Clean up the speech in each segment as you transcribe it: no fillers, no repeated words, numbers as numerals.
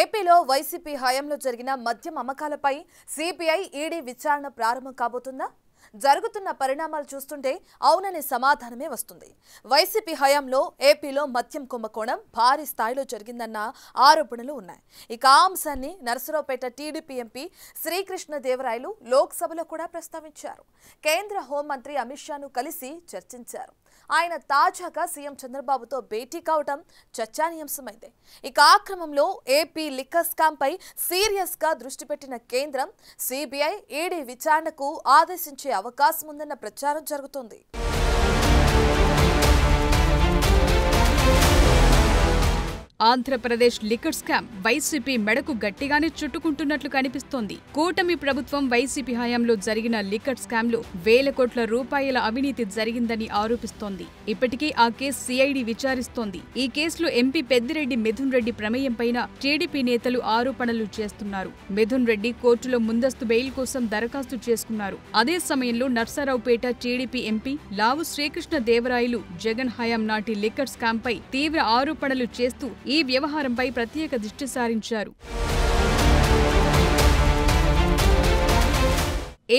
ఏపీలో వైసీపీ హయాంలో జరిగిన మద్యం అమ్మకాలపై సిబిఐ ఈడీ విచారణ ప్రారంభం కాబోతుందా? జరుగుతున్న పరిణామాలు చూస్తుంటే అవుననే సమాధానమే వస్తుంది. వైసీపీ హయాంలో ఏపీలో మద్యం కుంభకోణం భారీ స్థాయిలో జరిగిందన్న ఆరోపణలు ఉన్నాయి. ఇక ఆ అంశాన్ని నరసరావుపేట టీడీపీ ఎంపీ శ్రీకృష్ణదేవరాయలు లోక్సభలో కూడా ప్రస్తావించారు. కేంద్ర హోంమంత్రి అమిత్ షాను కలిసి చర్చించారు. ఆయన తాజాగా సీఎం చంద్రబాబుతో భేటీ కావడం చర్చానీయాంశమైంది. ఇక ఆ క్రమంలో ఏపీ లిక్కర్ స్కామ్ పై సీరియస్ గా దృష్టి పెట్టిన కేంద్రం సిబిఐ ఈడీ విచారణకు ఆదేశించే అవకాశం ఉందన్న ప్రచారం జరుగుతోంది. ఆంధ్రప్రదేశ్ లిక్కర్ స్కామ్ వైసీపీ మెడకు గట్టిగానే చుట్టుకుంటున్నట్లు కనిపిస్తోంది. కూటమి ప్రభుత్వం వైసీపీ హయాంలో జరిగిన లిక్కర్ స్కామ్ లో వేల కోట్ల రూపాయల అవినీతి జరిగిందని ఆరోపిస్తోంది. ఇప్పటికే ఆ కేసు సిఐడి విచారిస్తోంది. ఈ కేసులో ఎంపీ పెద్దిరెడ్డి మిథున్ రెడ్డి ప్రమేయం పైన టీడీపీ నేతలు ఆరోపణలు చేస్తున్నారు. మిథున్ రెడ్డి కోర్టులో ముందస్తు బెయిల్ కోసం దరఖాస్తు చేసుకున్నారు. అదే సమయంలో నర్సరావుపేట టీడీపీ ఎంపీ లావు శ్రీకృష్ణదేవరాయలు జగన్ హయాం నాటి లిక్కర్ స్కామ్ పై తీవ్ర ఆరోపణలు చేస్తూ ఈ వ్యవహారంపై ప్రత్యేక దృష్టి సారించారు.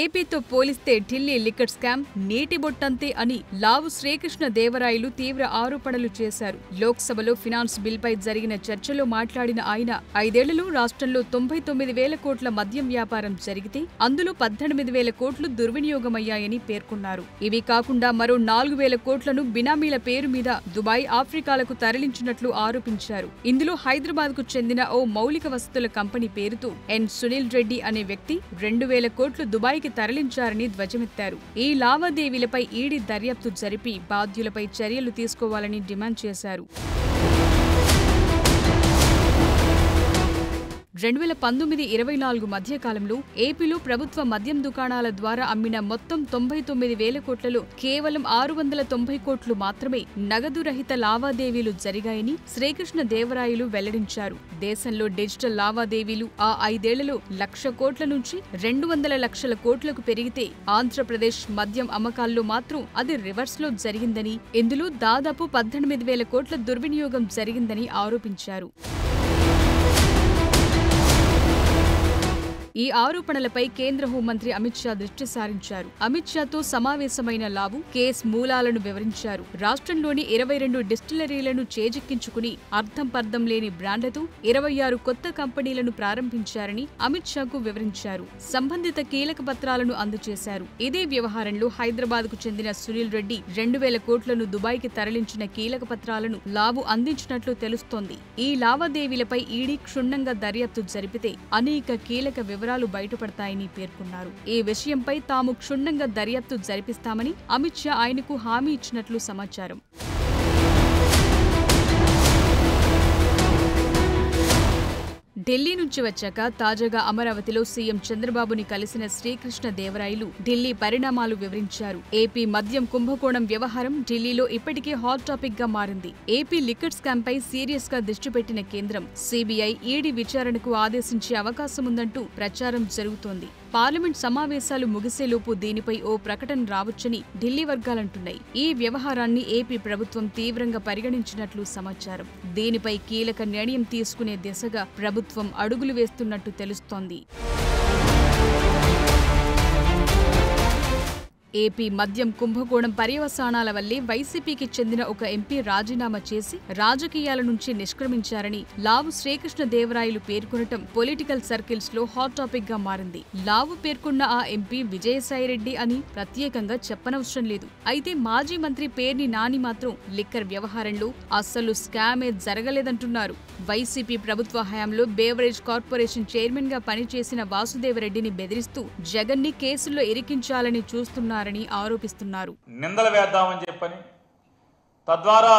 ఏపీతో పోలిస్తే ఢిల్లీ లిక్కర్ స్కామ్ నీటి బొట్టంతే అని లావు శ్రీకృష్ణదేవరాయలు తీవ్ర ఆరోపణలు చేశారు. లోక్సభలో ఫినాన్స్ బిల్పై జరిగిన చర్చలో మాట్లాడిన ఆయన 5 ఏళ్లలో రాష్ట్రంలో 99,000 కోట్ల మద్యం వ్యాపారం జరిగితే అందులో 18,000 కోట్లు దుర్వినియోగమయ్యాయని పేర్కొన్నారు. ఇవి కాకుండా మరో 4,000 కోట్లను బినామీల పేరు మీద దుబాయ్, ఆఫ్రికాలకు తరలించినట్లు ఆరోపించారు. ఇందులో హైదరాబాద్ కు చెందిన ఓ మౌలిక వసతుల కంపెనీ పేరుతో ఎన్ సునీల్ రెడ్డి అనే వ్యక్తి 2,000 కోట్లు దుబాయ్ తరలించారని ధ్వజమెత్తారు. ఈ లావాదేవీలపై ఈడీ దర్యాప్తు జరిపి బాధ్యులపై చర్యలు తీసుకోవాలని డిమాండ్ చేశారు. 2019-24 మధ్యకాలంలో ఏపీలో ప్రభుత్వ మద్యం దుకాణాల ద్వారా అమ్మిన మొత్తం 99,000 కోట్లలో కేవలం 690 కోట్లు మాత్రమే నగదు రహిత లావాదేవీలు జరిగాయని శ్రీకృష్ణదేవరాయలు వెల్లడించారు. దేశంలో డిజిటల్ లావాదేవీలు ఆ 5 ఏళ్లలో 1,00,000 కోట్ల నుంచి 200 లక్షల కోట్లకు పెరిగితే ఆంధ్రప్రదేశ్ మద్యం అమ్మకాల్లో మాత్రం అది రివర్స్ లో జరిగిందని, ఇందులో దాదాపు 18,000 కోట్ల దుర్వినియోగం జరిగిందని ఆరోపించారు. ఈ ఆరోపణలపై కేంద్ర హోంమంత్రి అమిత్ షా దృష్టి సారించారు. అమిత్ షాతో సమావేశమైన లావు కేసు మూలాలను వివరించారు. రాష్ట్రంలోని 22 డిస్టిలరీలను చేజిక్కించుకుని అర్థం పర్థం లేని బ్రాండ్లతో 26 కొత్త కంపెనీలను ప్రారంభించారని అమిత్ షాకు వివరించారు. సంబంధిత కీలక పత్రాలను అందజేశారు. ఇదే వ్యవహారంలో హైదరాబాద్ కు చెందిన సునీల్ రెడ్డి 2,000 కోట్లను దుబాయ్కి తరలించిన కీలక పత్రాలను లావు అందించినట్లు తెలుస్తోంది. ఈ లావాదేవీలపై ఈడీ క్షుణ్ణంగా దర్యాప్తు జరిపితే అనేక కీలక వివరాలు బయటపడతాయని పేర్కొన్నారు. ఈ విషయంపై తాము క్షుణ్ణంగా దర్యాప్తు జరిపిస్తామని అమిత్ షా ఆయనకు హామీ ఇచ్చినట్లు సమాచారం. ఢిల్లీ నుంచి వచ్చాక తాజాగా అమరావతిలో సీఎం చంద్రబాబుని కలిసిన శ్రీకృష్ణదేవరాయలు ఢిల్లీ పరిణామాలు వివరించారు. ఏపీ మద్యం కుంభకోణం వ్యవహారం ఢిల్లీలో ఇప్పటికే హాట్ టాపిక్ గా మారింది. ఏపీ లిక్కర్ స్కామ్ పై సీరియస్ గా దృష్టి పెట్టిన కేంద్రం సిబిఐ ఈడీ విచారణకు ఆదేశించే అవకాశం ఉందంటూ ప్రచారం జరుగుతోంది. పార్లమెంట్ సమావేశాలు ముగిసేలోపు దీనిపై ఓ ప్రకటన రావచ్చని ఢిల్లీ వర్గాలంటున్నాయి. ఈ వ్యవహారాన్ని ఏపీ ప్రభుత్వం తీవ్రంగా పరిగణించినట్లు సమాచారం. దీనిపై కీలక నిర్ణయం తీసుకునే దిశగా ప్రభుత్వం అడుగులు వేస్తున్నట్టు తెలుస్తోంది. ఏపీ మద్యం కుంభకోణం పర్యవసానాల వల్లే వైసీపీకి చెందిన ఒక ఎంపీ రాజీనామా చేసి రాజకీయాల నుంచి నిష్క్రమించారని లావు శ్రీకృష్ణదేవరాయలు పేర్కొనటం పొలిటికల్ సర్కిల్స్ లో హాట్ టాపిక్ గా మారింది. లావు పేర్కొన్న ఆ ఎంపీ విజయసాయిరెడ్డి అని ప్రత్యేకంగా చెప్పనవసరం లేదు. అయితే మాజీ మంత్రి పేర్ని నాని మాత్రం లిక్కర్ వ్యవహారంలో అస్సలు స్కామే జరగలేదంటున్నారు. వైసీపీ ప్రభుత్వ హయాంలో బేవరేజ్ కార్పొరేషన్ చైర్మన్ గా పనిచేసిన వాసుదేవరెడ్డిని బెదిరిస్తూ జగన్ ని కేసుల్లో ఇరికించాలని చూస్తున్నారు ఆరోపిస్తున్నారు. నిందలు వేద్దామని చెప్పని తద్వారా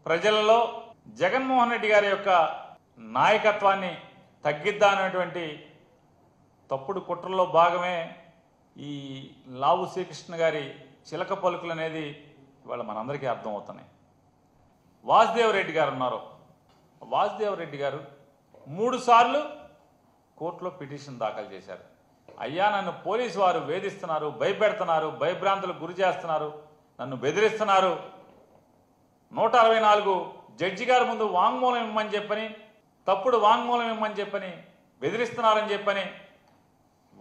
ప్రజలలో జగన్మోహన్ రెడ్డి గారి యొక్క నాయకత్వాన్ని తగ్గిద్దామనేటువంటి తప్పుడు కుట్రలో భాగమే ఈ లావు శ్రీకృష్ణ గారి చిలక పలుకులు అనేది ఇవాళ మనందరికీ అర్థమవుతున్నాయి. వాసుదేవరెడ్డి గారు ఉన్నారు. వాసుదేవరెడ్డి గారు 3 సార్లు కోర్టులో పిటిషన్ దాఖలు చేశారు. అయ్యా, నన్ను పోలీసు వారు వేధిస్తున్నారు, భయపెడుతున్నారు, భయభ్రాంతులకు గురి చేస్తున్నారు, నన్ను బెదిరిస్తున్నారు, 164 జడ్జి గారి ముందు వాంగ్మూలం ఇవ్వమని చెప్పని తప్పుడు వాంగ్మూలం ఇమ్మని చెప్పని బెదిరిస్తున్నారని చెప్పని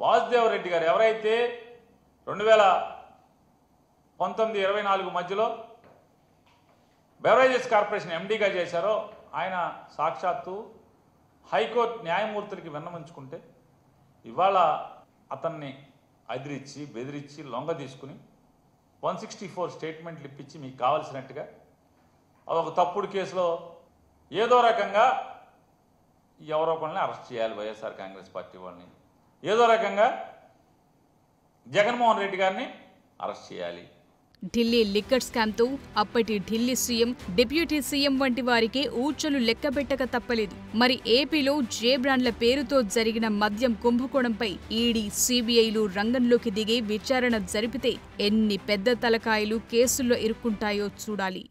వాసుదేవరెడ్డి గారు ఎవరైతే 2019-24 మధ్యలో బెవరేజెస్ కార్పొరేషన్ ఎండీగా చేశారో ఆయన సాక్షాత్తు హైకోర్టు న్యాయమూర్తులకి విన్నవించుకుంటే ఇవాళ అతన్ని అదిరించి బెదిరించి లొంగ తీసుకుని 164 స్టేట్మెంట్లు ఇప్పించి మీకు కావాల్సినట్టుగా అదొక తప్పుడు కేసులో ఏదో రకంగా ఎవరో ఒకరిని అరెస్ట్ చేయాలి వైఎస్ఆర్ కాంగ్రెస్ పార్టీ వాళ్ళని, ఏదో రకంగా జగన్మోహన్ రెడ్డి గారిని అరెస్ట్ చేయాలి. ఢిల్లీ లిక్కర్ స్కామ్తో అప్పటి ఢిల్లీ సీఎం, డిప్యూటీ సీఎం వంటి వారికి ఊచలు లెక్కబెట్టక తప్పలేదు. మరి ఏపీలో జే బ్రాండ్ల పేరుతో జరిగిన మద్యం కుంభకోణంపై ఈడీ, సీబీఐలు రంగంలోకి దిగి విచారణ జరిపితే ఎన్ని పెద్ద తలకాయలు కేసుల్లో ఇరుక్కుంటాయో చూడాలి.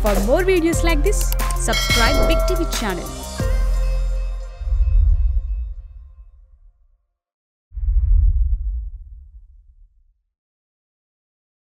For more videos like this, subscribe Big TV channel.